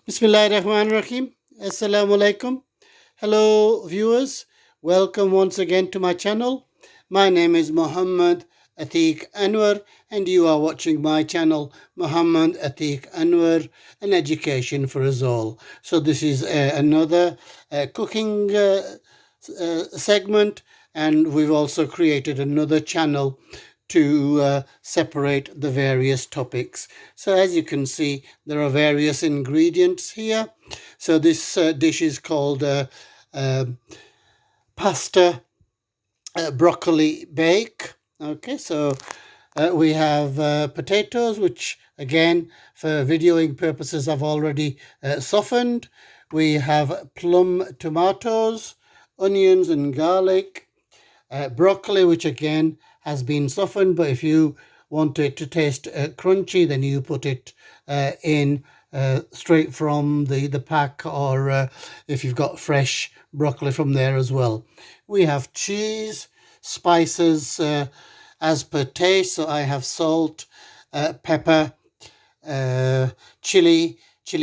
Bismillahirrahmanirrahim. Assalamu alaikum. Hello, viewers. Welcome once again to my channel. My name is Muhammad Atiq Anwar, and you are watching my channel, Muhammad Atiq Anwar, an education for us all. So, this is another cooking segment, and we've also created another channel to separate the various topics. So as you can see, there are various ingredients here. So this dish is called pasta broccoli bake. Okay, so we have potatoes, which again, for videoing purposes, I've already softened. We have plum tomatoes, onions and garlic, broccoli, which again has been softened, but if you want it to taste crunchy, then you put it in straight from the pack, or if you've got fresh broccoli from there as well. We have cheese, spices as per taste. So I have salt, pepper, chili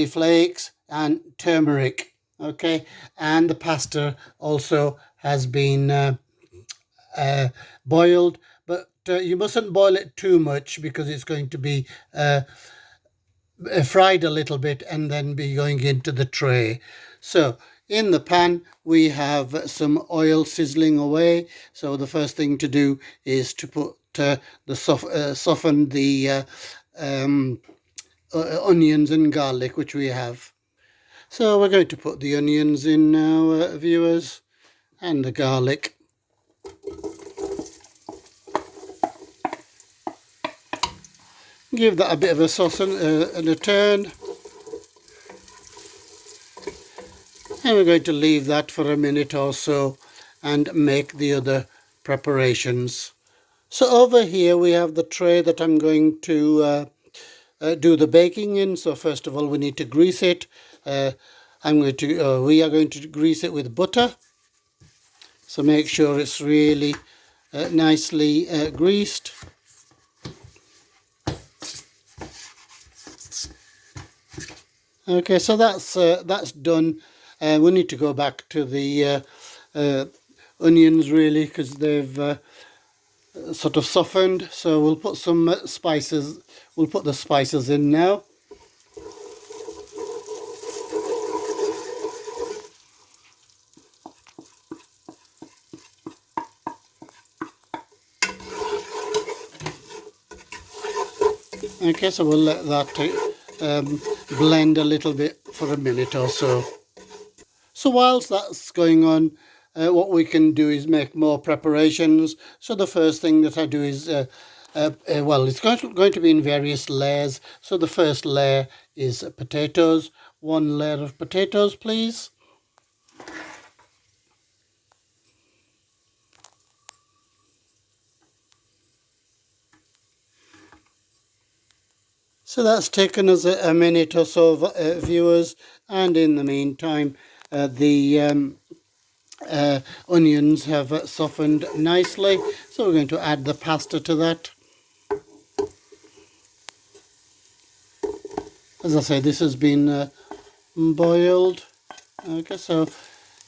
flakes, and turmeric. Okay, and the pasta also has been boiled, but you mustn't boil it too much because it's going to be fried a little bit and then be going into the tray. So in the pan we have some oil sizzling away. So the first thing to do is to put soften the onions and garlic, which we have. So we're going to put the onions in now, viewers, and the garlic. Give that a bit of a sauce and a turn. And we're going to leave that for a minute or so and make the other preparations. So over here we have the tray that I'm going to do the baking in. So first of all we need to grease it. We are going to grease it with butter. So make sure it's really nicely greased. Okay, so that's done. We need to go back to the onions really, because they've sort of softened. So we'll put some spices. We'll put the spices in now. Okay, so we'll let that blend a little bit for a minute or so. So whilst that's going on, what we can do is make more preparations. So the first thing that I do is, well, it's going to be in various layers. So the first layer is potatoes. One layer of potatoes, please. So that's taken us a minute or so, viewers, and in the meantime, the onions have softened nicely. So we're going to add the pasta to that. As I say, this has been boiled. Okay, so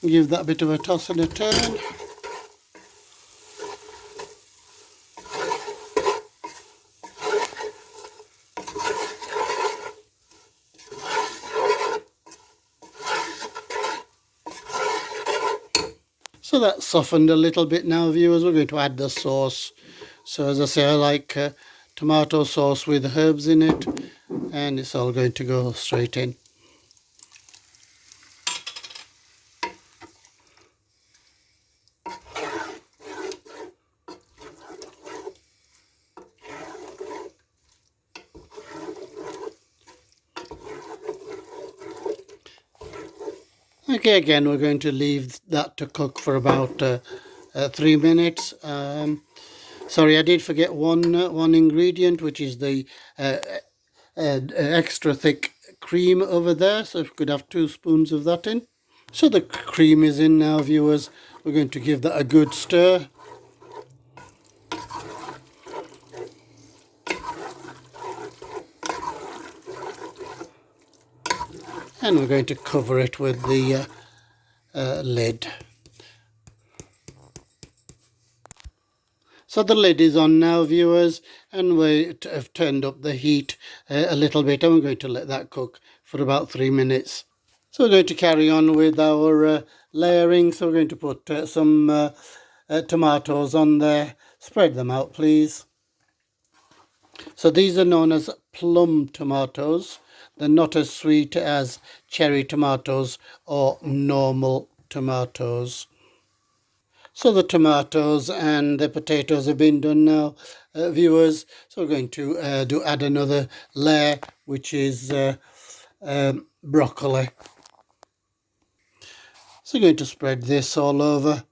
give that a bit of a toss and a turn. So that's softened a little bit now, viewers. We're going to add the sauce. So as I say, I like tomato sauce with herbs in it, and it's all going to go straight in. Okay, again, we're going to leave that to cook for about 3 minutes. Sorry, I did forget one ingredient, which is the extra thick cream over there. So if we could have 2 spoons of that in. So the cream is in now, viewers. We're going to give that a good stir. and we're going to cover it with the lid. So the lid is on now, viewers, and we have turned up the heat a little bit, and we're going to let that cook for about 3 minutes. So we're going to carry on with our layering. So we're going to put some tomatoes on there. Spread them out, please. So these are known as plum tomatoes. They're not as sweet as cherry tomatoes or normal tomatoes. So the tomatoes and the potatoes have been done now, viewers. So we're going to add another layer, which is broccoli. So we're going to spread this all over.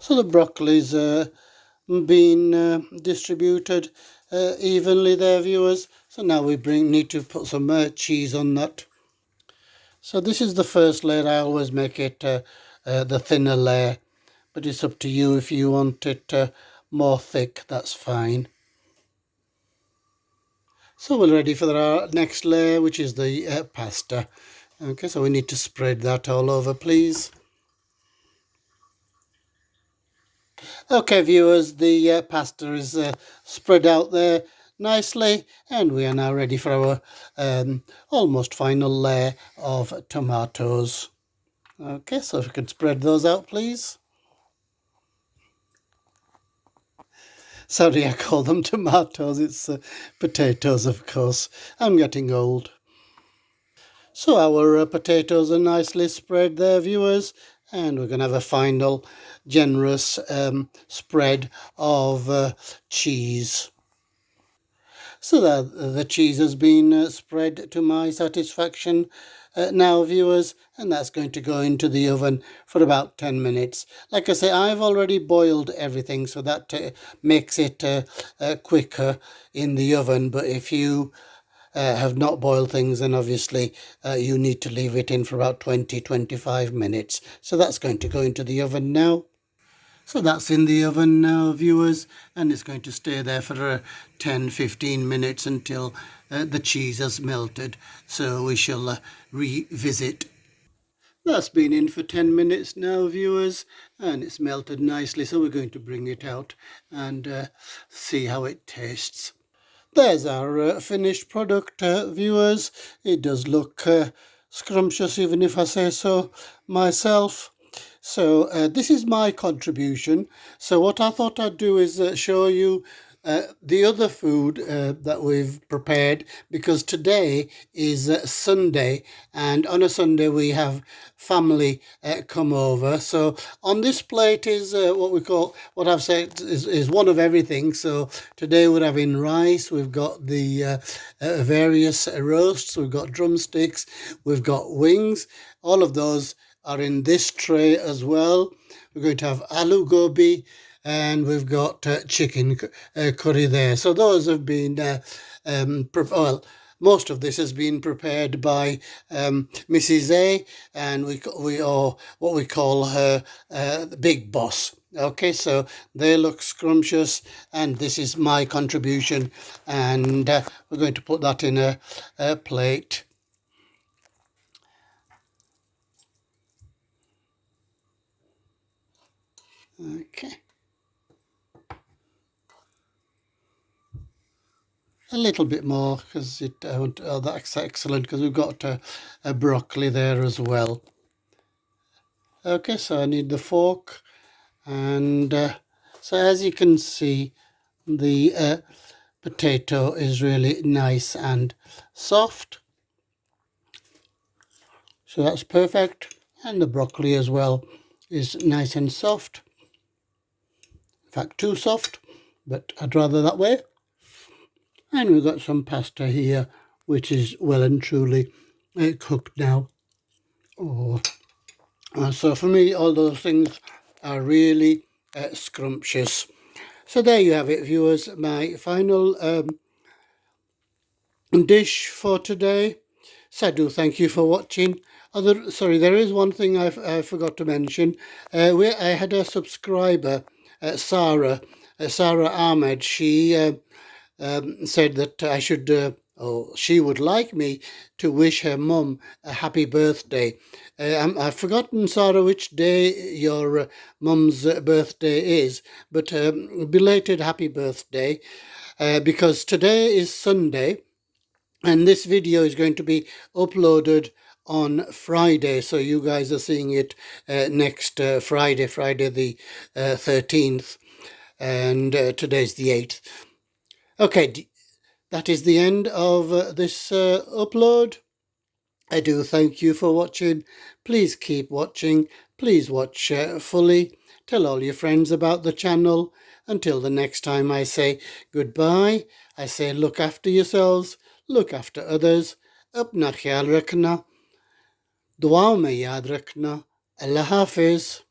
So the broccoli's been distributed evenly there, viewers. So now we need to put some cheese on that. So this is the first layer. I always make it the thinner layer, but it's up to you. If you want it more thick, that's fine. So we're ready for our next layer, which is the pasta. Okay, so we need to spread that all over, please. Okay, viewers, the pasta is spread out there nicely, and we are now ready for our almost final layer of tomatoes. Okay, so if we could spread those out, please. Sorry, I call them tomatoes. It's potatoes, of course. I'm getting old. So our potatoes are nicely spread there, viewers, and we're going to have a final generous spread of cheese. So that the cheese has been spread to my satisfaction now, viewers, and that's going to go into the oven for about 10 minutes. Like I say, I've already boiled everything, so that makes it quicker in the oven. But if you have not boiled things, then obviously you need to leave it in for about 20-25 minutes. So that's going to go into the oven now. So that's in the oven now, viewers, and it's going to stay there for 10-15 minutes until the cheese has melted. So we shall revisit. That's been in for 10 minutes now, viewers, and it's melted nicely. So we're going to bring it out and see how it tastes. There's our finished product, viewers. It does look scrumptious, even if I say so myself. So this is my contribution. So what I thought I'd do is show you the other food that we've prepared, because today is Sunday, and on a Sunday we have family come over. So on this plate is what I've said is one of everything. So today we're having rice, we've got the various roasts, we've got drumsticks, we've got wings. All of those are in this tray as well. We're going to have aloo gobi, and we've got chicken curry there. So those have been, most of this has been prepared by Mrs. A, and we are what we call her the big boss. Okay, so they look scrumptious, and this is my contribution, and we're going to put that in a plate. Okay. A little bit more, because that's excellent, because we've got a broccoli there as well. Okay, so I need the fork, and so as you can see, the potato is really nice and soft. So that's perfect, and the broccoli as well is nice and soft. In fact, too soft, but I'd rather that way. And we've got some pasta here, which is well and truly cooked now. Oh, so for me, all those things are really scrumptious. So there you have it, viewers. My final dish for today. Sadhu, thank you for watching. Sorry, there is one thing I forgot to mention. I had a subscriber, Sarah Ahmed. She said that I should, she would like me to wish her mum a happy birthday. I've forgotten, Sarah, which day your mum's birthday is, but belated happy birthday, because today is Sunday and this video is going to be uploaded on Friday. So you guys are seeing it next Friday, Friday the 13th, and today's the 8th. Okay, that is the end of this upload. I do thank you for watching. Please keep watching. Please watch fully. Tell all your friends about the channel. Until the next time I say goodbye, I say look after yourselves, look after others. Apna khayal rakhna, दुआओं में याद रखना. अल्लाह हाफिज.